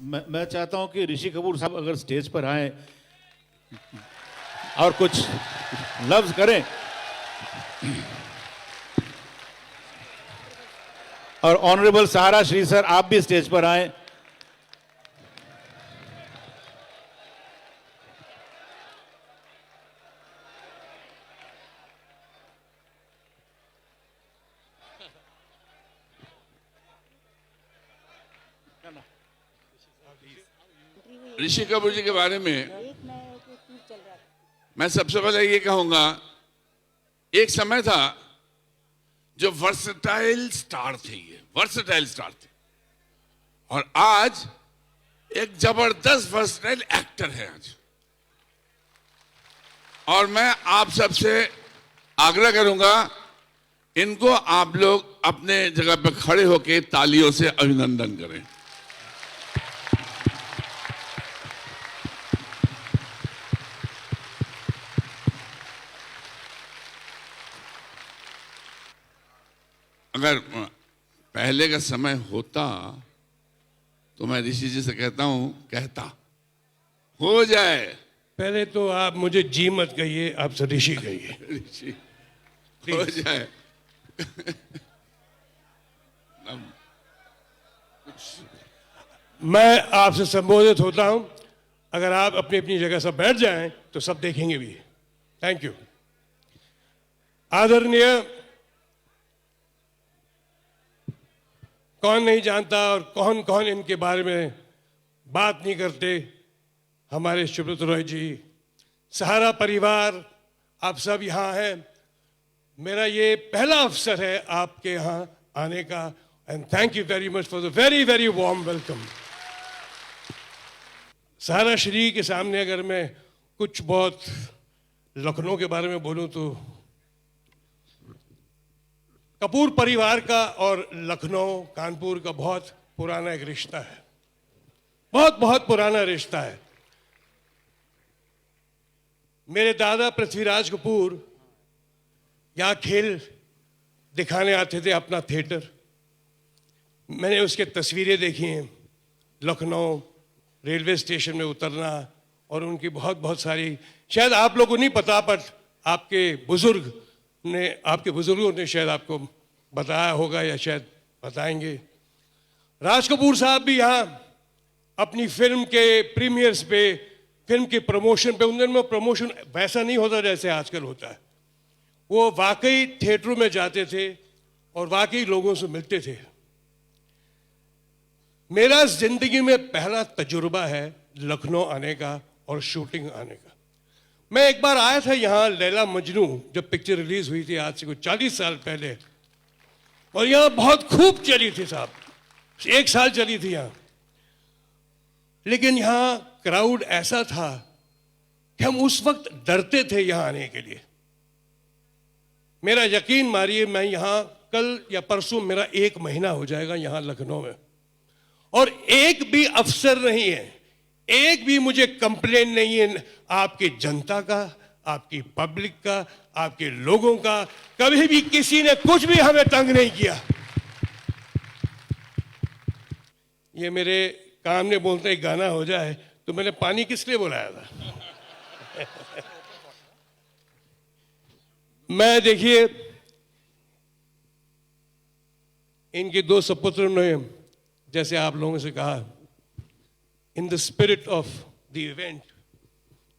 मैं चाहता हूं कि ऋषि कपूर साहब अगर स्टेज पर आए और कुछ लफ्ज करें और ऑनरेबल सहारा श्री सर आप भी स्टेज पर आए। ऋषि कपूर जी के बारे में मैं सबसे पहले ये कहूंगा, एक समय था जो वर्सेटाइल स्टार थे, ये वर्सेटाइल स्टार थे, और आज एक जबरदस्त वर्सेटाइल एक्टर है आज। और मैं आप सबसे आग्रह करूंगा, इनको आप लोग अपने जगह पर खड़े होकर तालियों से अभिनंदन करें। अगर पहले का समय होता तो मैं ऋषि जी से कहता हो जाए। पहले तो आप मुझे जी मत कहिए, आप ऋषि कहिए। ऋषि हो जाए। मैं आपसे संबोधित होता हूं, अगर आप अपनी अपनी जगह से बैठ जाएं तो सब देखेंगे भी। Thank you. आदरणीय, कौन नहीं जानता और कौन कौन इनके बारे में बात नहीं करते, हमारे सुब्रत रॉय जी, सहारा परिवार, आप सब यहाँ हैं। मेरा ये पहला अवसर है आपके यहाँ आने का, and thank you very much for the very very warm welcome. Sahara Shri के सामने अगर मैं कुछ बहुत लखनऊ के बारे में बोलूं तो कपूर परिवार का और लखनऊ कानपुर का बहुत पुराना एक रिश्ता है, बहुत बहुत पुराना रिश्ता है। मेरे दादा पृथ्वीराज कपूर यहाँ खेल दिखाने आते थे, अपना थिएटर। मैंने उसके तस्वीरें देखी हैं, लखनऊ रेलवे स्टेशन में उतरना, और उनकी बहुत बहुत सारी, शायद आप लोगों को नहीं पता, पर आपके बुजुर्गों ने शायद आपको बताया होगा या शायद बताएंगे। राज कपूर साहब भी यहाँ अपनी फिल्म के प्रीमियर्स पे, फिल्म के प्रमोशन पे, उन दिनों में प्रमोशन वैसा नहीं होता जैसे आजकल होता है। वो वाकई थिएटरों में जाते थे और वाकई लोगों से मिलते थे। मेरा जिंदगी में पहला तजुर्बा है लखनऊ आने का और शूटिंग आने का। मैं एक बार आया था यहाँ, लैला मजनू जब पिक्चर रिलीज हुई थी, आज से कुछ 40 साल पहले, और यहाँ बहुत खूब चली थी साहब, 1 साल चली थी यहाँ। लेकिन यहाँ क्राउड ऐसा था कि हम उस वक्त डरते थे यहाँ आने के लिए। मेरा यकीन मानिए, मैं यहाँ कल या परसों मेरा 1 महीना हो जाएगा यहाँ लखनऊ में, और एक भी अफसर नहीं है, एक भी मुझे कंप्लेन नहीं है आपकी जनता का, आपकी पब्लिक का, आपके लोगों का। कभी भी किसी ने कुछ भी हमें तंग नहीं किया। ये मेरे काम ने बोलते एक गाना हो जाए, तो मैंने पानी किस लिए बुलाया था? मैं देखिए, इनके 2 सपुत्र ने जैसे आप लोगों से कहा, in the spirit of the event,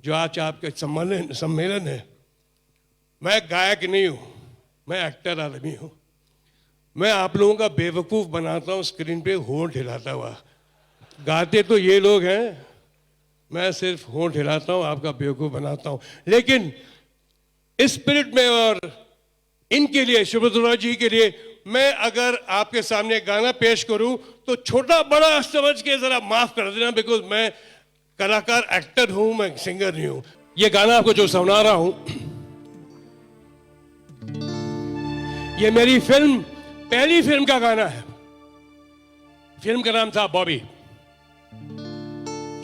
जो आज आपके सम्मेलन है, मैं गायक नहीं हूं, मैं एक्टर आदमी हूं। मैं आप लोगों का बेवकूफ बनाता हूं स्क्रीन पे होंठ हिलाता हुआ। गाते तो ये लोग हैं, मैं सिर्फ होंठ हिलाता हूं, आपका बेवकूफ बनाता हूं। लेकिन इस स्पिरिट में और इनके लिए, सुब्रत रॉय जी के लिए, मैं अगर आपके सामने गाना पेश करूं तो छोटा बड़ा समझ के जरा माफ कर देना, बिकॉज मैं कलाकार एक्टर हूं, मैं सिंगर नहीं हूं। ये गाना आपको जो सुना रहा हूं, ये मेरी पहली फिल्म का गाना है। फिल्म का नाम था बॉबी।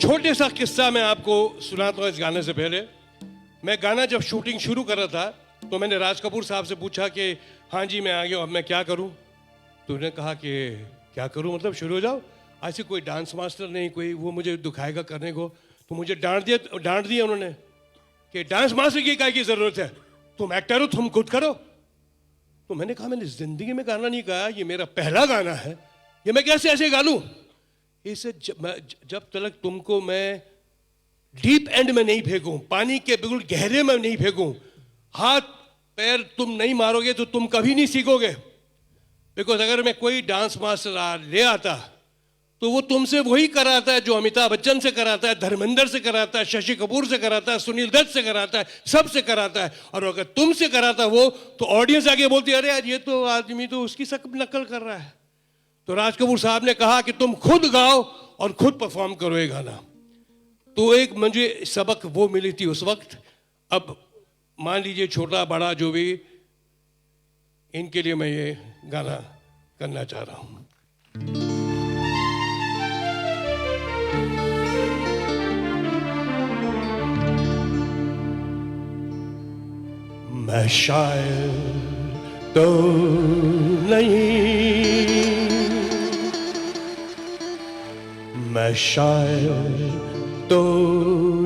छोटे सा किस्सा मैं आपको सुनाता हूं इस गाने से पहले। मैं गाना जब शूटिंग शुरू कर रहा था तो मैंने राज कपूर साहब से पूछा कि हाँ जी मैं आ गया, अब मैं क्या करूं? तो उन्होंने कहा कि क्या करूं मतलब, शुरू हो जाओ। ऐसे कोई डांस मास्टर नहीं, कोई वो मुझे दिखाएगा करने को, तो मुझे डांट दिया उन्होंने कि डांस मास्टर की काय की जरूरत है, तुम एक्टर हो, तुम खुद करो। तो मैंने कहा मैंने जिंदगी में गाना नहीं गाया, ये मेरा पहला गाना है, ये मैं कैसे ऐसे गा लूं? इसे जब तक तुमको मैं डीप एंड में नहीं फेंकूं, पानी के बिल्कुल गहरे में नहीं फेंकूं, हाथ पैर तुम नहीं मारोगे तो तुम कभी नहीं सीखोगे। बिकॉज अगर मैं कोई डांस मास्टर ले आता तो वो तुमसे वही कराता है जो अमिताभ बच्चन से कराता है, धर्मेंद्र से कराता है, शशि कपूर से कराता है, सुनील दत्त से कराता है, सबसे कराता है। और अगर तुमसे कराता वो तो ऑडियंस आगे बोलती है अरे यार ये तो आदमी तो उसकी सब नकल कर रहा है। तो राज कपूर साहब ने कहा कि तुम खुद गाओ और खुद परफॉर्म करो ये गाना। तो एक मुझे सबक वो मिली थी उस वक्त। अब मान लीजिए छोटा बड़ा जो भी, इनके लिए मैं ये गाना करना चाह रहा हूं। मैं शायर तो नहीं, मैं शायर तो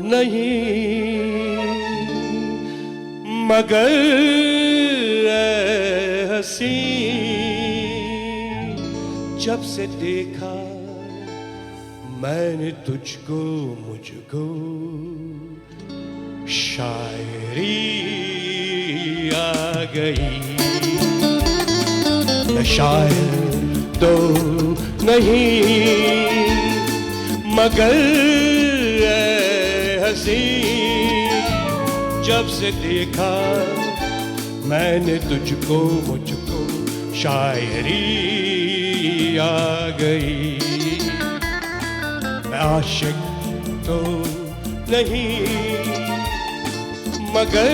नहीं, मगर ऐ हंसी जब से देखा मैंने तुझको मुझको शायरी आ गई। मैं शायर तो नहीं, मगर ऐ हंसी जब से देखा मैंने तुझको मुझको शायरी आ गई। मैं आशिक तो नहीं, मगर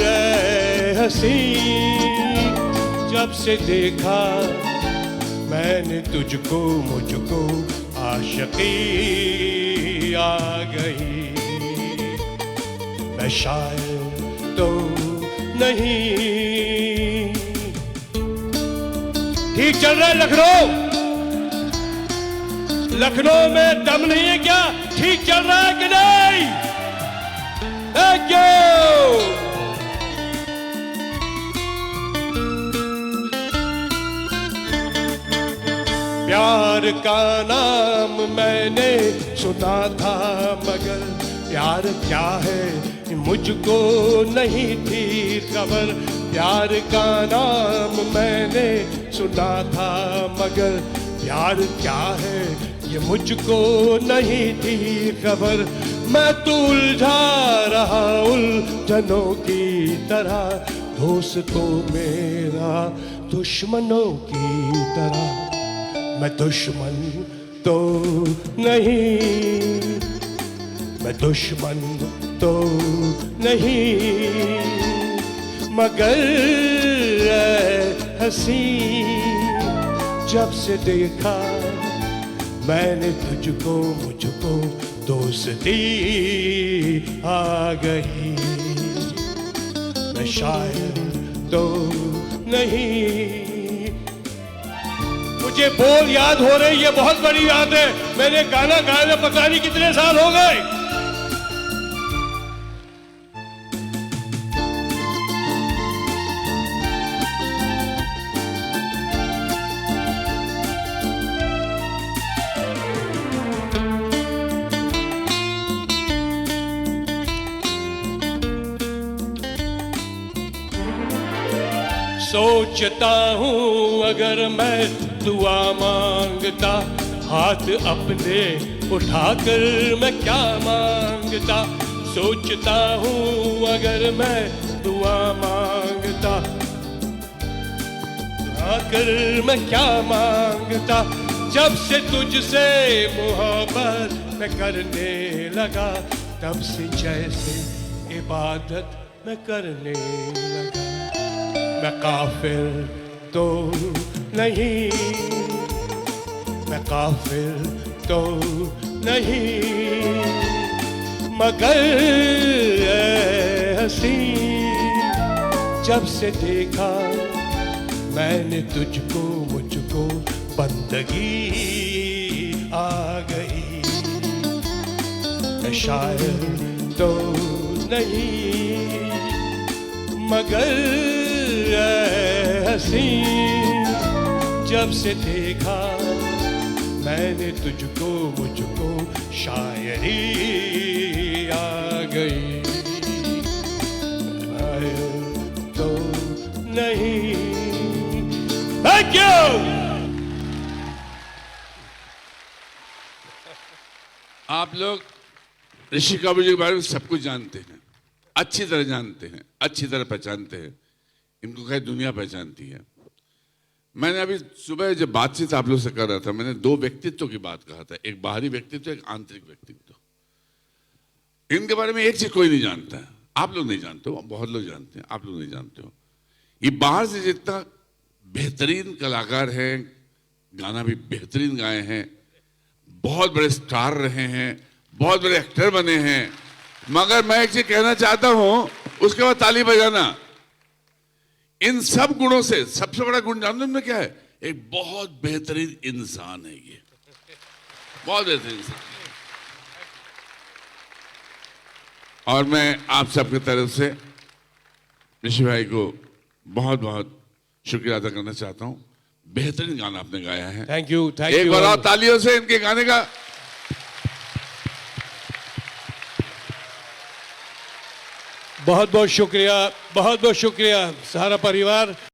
ऐ हंसी जब से देखा मैंने तुझको मुझको आशिकी आ गई। मैं शायर तो नहीं। ठीक चल रहा है लखनऊ? लखनऊ में दम नहीं है क्या? ठीक चल रहा है कि नहीं? Thank you. प्यार का नाम मैंने सुना था, मगर प्यार क्या है मुझको नहीं थी खबर। प्यार का नाम मैंने सुना था, मगर प्यार क्या है ये मुझको नहीं थी खबर। मैं तो उलझा रहा उलझनों की तरह, दोस्तों मेरा दुश्मनों की तरह। मैं दुश्मन तो नहीं, मैं दुश्मन तो नहीं, मगर हंसी जब से देखा मैंने तुझको मुझको दोस्ती आ गई। मैं शायर तो नहीं। मुझे बोल याद हो रही, ये बहुत बड़ी याद है। मैंने गाना गाया पता नहीं कितने साल हो गए। सोचता हूँ अगर मैं दुआ मांगता, हाथ अपने उठाकर मैं क्या मांगता। सोचता हूँ अगर मैं दुआ मांगता, उठाकर मैं क्या मांगता। जब से तुझसे मोहब्बत मैं करने लगा, तब से जैसे इबादत मैं करने लगा। मैं काफिर तो नहीं, मैं काफिर तो नहीं, मगर हंसी जब से देखा मैंने तुझको मुझको बंदगी आ गई। मैं शायर तो नहीं मगर हंसी, जब से देखा मैंने तुझको मुझको शायरी आ गई। शायर तो नहीं। Thank you. आप लोग ऋषि कपूर जी के बारे में सब कुछ जानते हैं, अच्छी तरह जानते हैं, अच्छी तरह पहचानते हैं। इनको खैर दुनिया पहचानती है। मैंने अभी सुबह जब बातचीत आप लोग से कर रहा था, मैंने दो व्यक्तित्व की बात कहा था, एक बाहरी व्यक्तित्व, एक आंतरिक व्यक्तित्व। इनके बारे में एक चीज कोई नहीं जानता है, आप लोग नहीं जानते हो, बहुत लोग जानते हैं, आप लोग नहीं जानते हो। ये बाहर से जितना बेहतरीन कलाकार हैं, गाना भी बेहतरीन गाए हैं, बहुत बड़े स्टार रहे हैं, बहुत बड़े एक्टर बने हैं, मगर मैं एक चीज कहना चाहता हूं, उसके बाद ताली बजाना। इन सब गुणों से सबसे बड़ा गुण जानते हैं क्या है? एक बहुत बेहतरीन इंसान है ये, बहुत बेहतरीन इंसान। और मैं आप सबकी तरफ से ऋषि भाई को बहुत बहुत शुक्रिया अदा करना चाहता हूं। बेहतरीन गाना आपने गाया है। Thank you, thank you. एक बार और तालियों से इनके गाने का। बहुत बहुत शुक्रिया, बहुत बहुत शुक्रिया सारा परिवार।